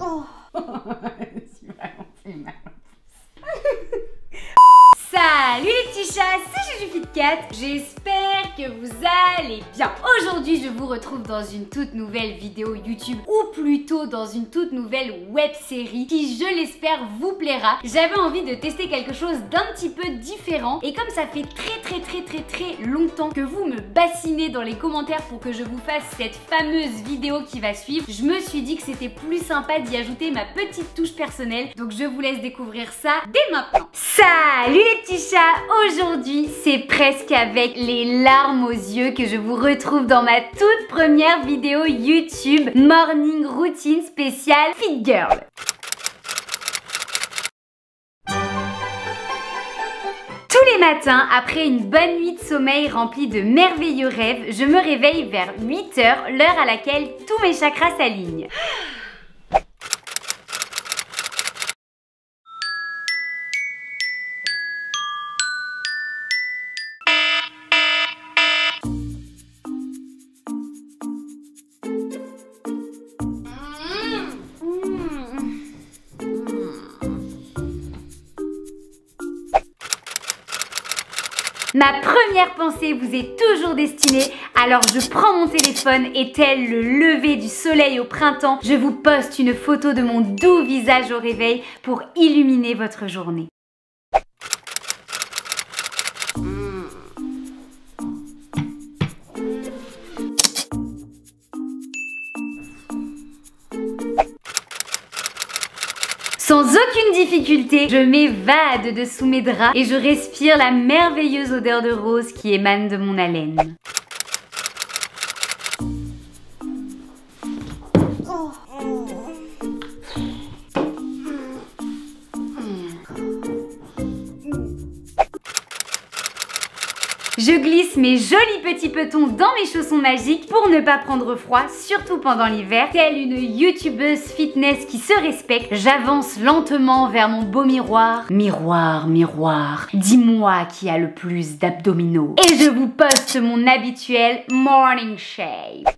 Oh. Salut les petits chats, c'est JujuFitCat, j'espère que vous allez bien. Aujourd'hui je vous retrouve dans une toute nouvelle vidéo YouTube, ou plutôt dans une toute nouvelle web série qui, je l'espère, vous plaira. J'avais envie de tester quelque chose d'un petit peu différent, et comme ça fait très longtemps que vous me bassinez dans les commentaires pour que je vous fasse cette fameuse vidéo qui va suivre, je me suis dit que c'était plus sympa d'y ajouter ma petite touche personnelle, donc je vous laisse découvrir ça dès maintenant. Salut les petits chats, aujourd'hui c'est presque avec les larmes aux yeux que je vous retrouve dans ma toute première vidéo YouTube Morning Routine spéciale Fit Girl. Tous les matins, après une bonne nuit de sommeil remplie de merveilleux rêves, je me réveille vers 8 h, l'heure à laquelle tous mes chakras s'alignent. Ma première pensée vous est toujours destinée, alors je prends mon téléphone et tel le lever du soleil au printemps, je vous poste une photo de mon doux visage au réveil pour illuminer votre journée. Sans aucune difficulté, je m'évade de sous mes draps et je respire la merveilleuse odeur de rose qui émane de mon haleine. Je glisse mes jolis petits petons dans mes chaussons magiques pour ne pas prendre froid, surtout pendant l'hiver. Telle une youtubeuse fitness qui se respecte, j'avance lentement vers mon beau miroir. Miroir, miroir, dis-moi qui a le plus d'abdominaux. Et je vous poste mon habituel morning shape.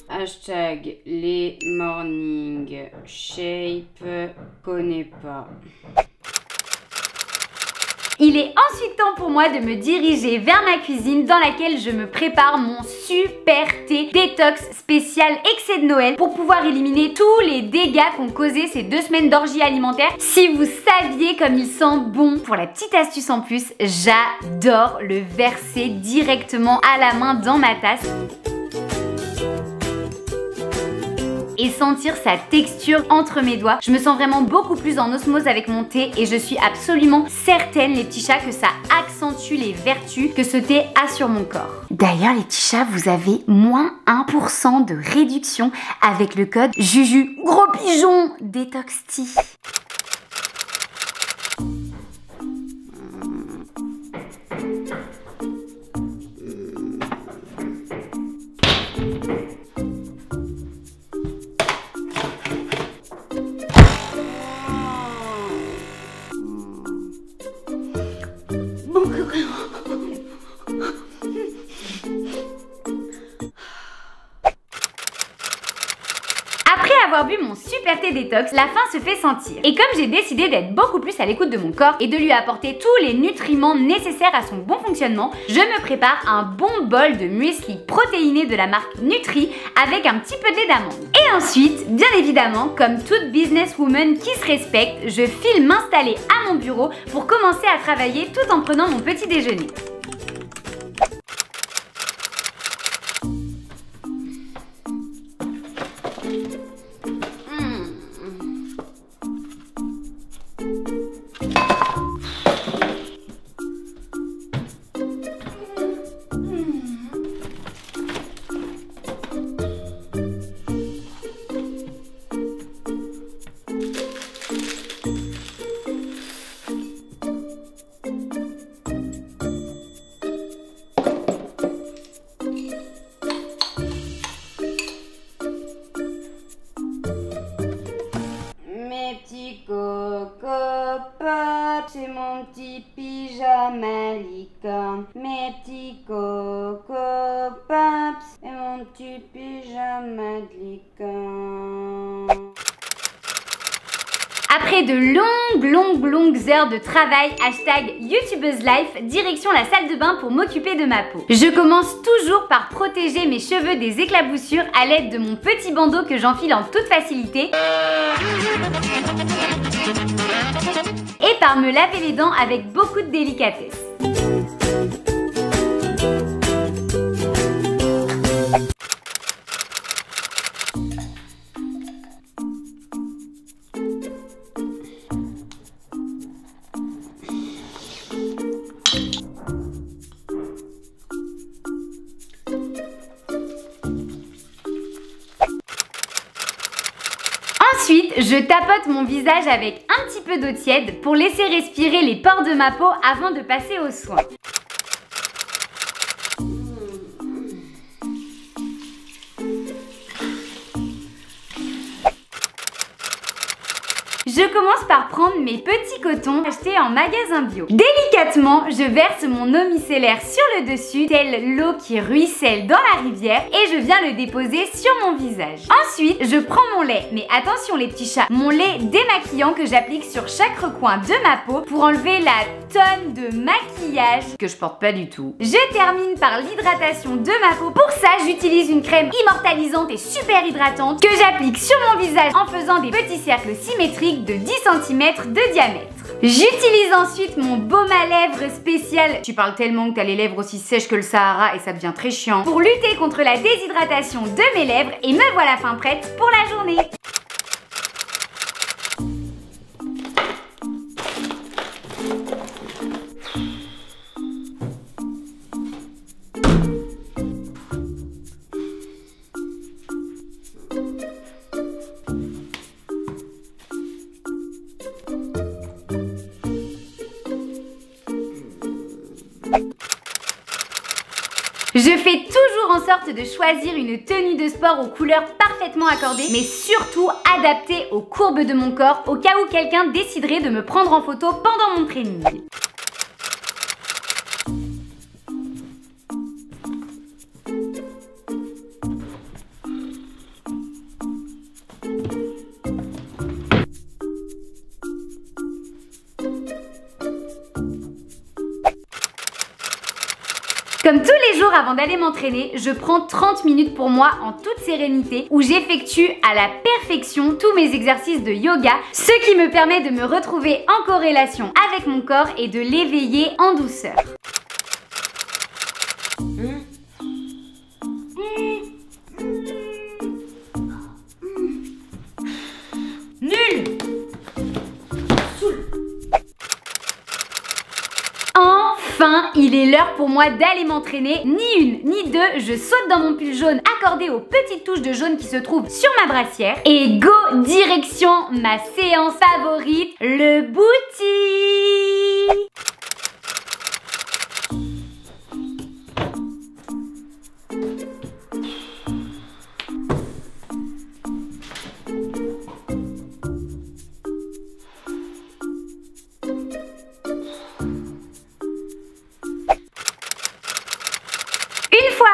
Hashtag les morning shape connais pas. Il est ensuite temps pour moi de me diriger vers ma cuisine dans laquelle je me prépare mon super thé détox spécial excès de Noël pour pouvoir éliminer tous les dégâts qu'ont causé ces 2 semaines d'orgie alimentaire. Si vous saviez comme il sent bon, pour la petite astuce en plus, j'adore le verser directement à la main dans ma tasse et sentir sa texture entre mes doigts. Je me sens vraiment beaucoup plus en osmose avec mon thé et je suis absolument certaine, les petits chats, que ça accentue les vertus que ce thé a sur mon corps. D'ailleurs, les petits chats, vous avez moins 1% de réduction avec le code JUJU Gros Pigeon Détox Tea. Après avoir bu mon super thé détox, la faim se fait sentir. Et comme j'ai décidé d'être beaucoup plus à l'écoute de mon corps et de lui apporter tous les nutriments nécessaires à son bon fonctionnement, je me prépare un bon bol de muesli protéiné de la marque Nutri avec un petit peu de lait d'amande. Et ensuite, bien évidemment, comme toute businesswoman qui se respecte, je file m'installer à mon bureau pour commencer à travailler tout en prenant mon petit déjeuner. mes petits coco pops et mon petit pyjama de licorne. Après de longues heures de travail, hashtag YouTubersLife, direction la salle de bain pour m'occuper de ma peau. Je commence toujours par protéger mes cheveux des éclaboussures à l'aide de mon petit bandeau que j'enfile en toute facilité. Et par me laver les dents avec beaucoup de délicatesse. Ensuite, je tapote mon visage avec un petit peu d'eau tiède pour laisser respirer les pores de ma peau avant de passer aux soins. Je commence par prendre mes petits cotons achetés en magasin bio. Délicatement, je verse mon eau micellaire sur le dessus, telle l'eau qui ruisselle dans la rivière, et je viens le déposer sur mon visage. Ensuite, je prends mon lait, mais attention les petits chats, mon lait démaquillant que j'applique sur chaque recoin de ma peau pour enlever la tonne de maquillage que je porte pas du tout. Je termine par l'hydratation de ma peau. Pour ça, j'utilise une crème immortalisante et super hydratante que j'applique sur mon visage en faisant des petits cercles symétriques de 10 cm de diamètre. J'utilise ensuite mon baume à lèvres spécial. Tu parles tellement que t'as les lèvres aussi sèches que le Sahara et ça devient très chiant. Pour lutter contre la déshydratation de mes lèvres et me voilà fin prête pour la journée. Je fais toujours en sorte de choisir une tenue de sport aux couleurs parfaitement accordées, mais surtout adaptée aux courbes de mon corps au cas où quelqu'un déciderait de me prendre en photo pendant mon training. Comme tous les jours avant d'aller m'entraîner, je prends 30 minutes pour moi en toute sérénité où j'effectue à la perfection tous mes exercices de yoga, ce qui me permet de me retrouver en corrélation avec mon corps et de l'éveiller en douceur. Nul! Enfin, il est l'heure pour moi d'aller m'entraîner. Ni une, ni deux, je saute dans mon pull jaune accordé aux petites touches de jaune qui se trouvent sur ma brassière. Et go, direction ma séance favorite, le booty.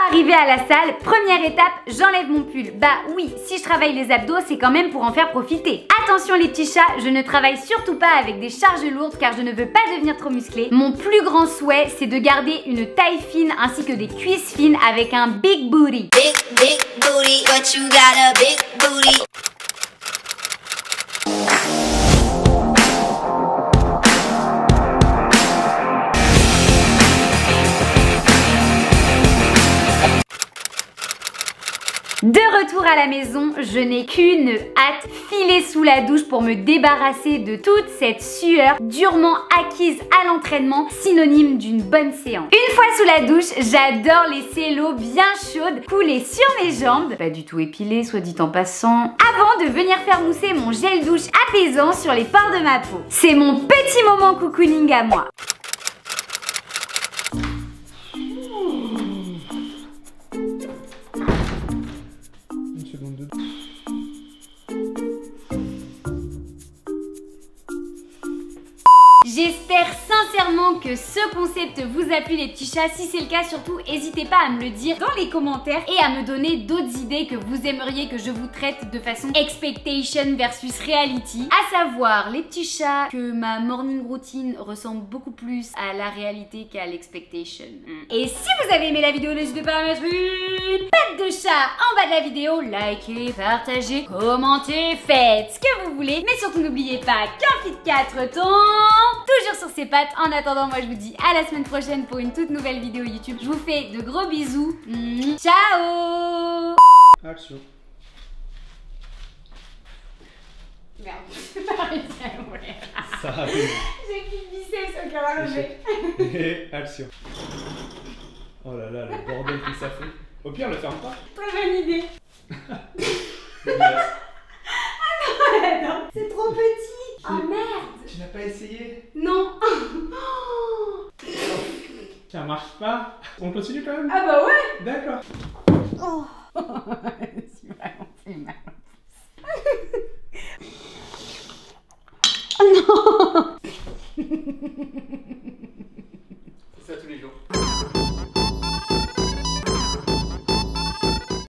Arrivé à la salle, première étape, j'enlève mon pull. Bah oui, si je travaille les abdos, c'est quand même pour en faire profiter. Attention les petits chats, je ne travaille surtout pas avec des charges lourdes car je ne veux pas devenir trop musclée. Mon plus grand souhait, c'est de garder une taille fine ainsi que des cuisses fines avec un big booty. Big booty, but you got a big booty. De retour à la maison, je n'ai qu'une hâte, filer sous la douche pour me débarrasser de toute cette sueur durement acquise à l'entraînement, synonyme d'une bonne séance. Une fois sous la douche, j'adore laisser l'eau bien chaude couler sur mes jambes, pas du tout épilée, soit dit en passant, avant de venir faire mousser mon gel douche apaisant sur les pores de ma peau. C'est mon petit moment cocooning à moi. J'espère sincèrement que que ce concept vous a plu les petits chats. Si c'est le cas, surtout n'hésitez pas à me le dire dans les commentaires et à me donner d'autres idées que vous aimeriez que je vous traite de façon expectation versus reality. À savoir les petits chats que ma morning routine ressemble beaucoup plus à la réalité qu'à l'expectation. Et si vous avez aimé la vidéo, n'hésitez pas à mettre une patte de chat en bas de la vidéo. Likez, partagez, commentez, faites ce que vous voulez. Mais surtout n'oubliez pas qu'un Fit 4 tombe toujours sur ses pattes. En attendant, moi je vous dis à la semaine prochaine pour une toute nouvelle vidéo YouTube. Je vous fais de gros bisous. Ciao. Action. Merde, j'ai pas réussi à l'ouvrir. Ça arrive. J'ai plus de biceps au cœur. Et action. Oh là là, le bordel que ça fait. Au pire, le ferme pas. Très bonne idée. Non, c'est trop petit. Oh merde. Tu n'as pas essayé? Non. Ça marche pas. On continue quand même? Ah bah ouais. D'accord. Oh.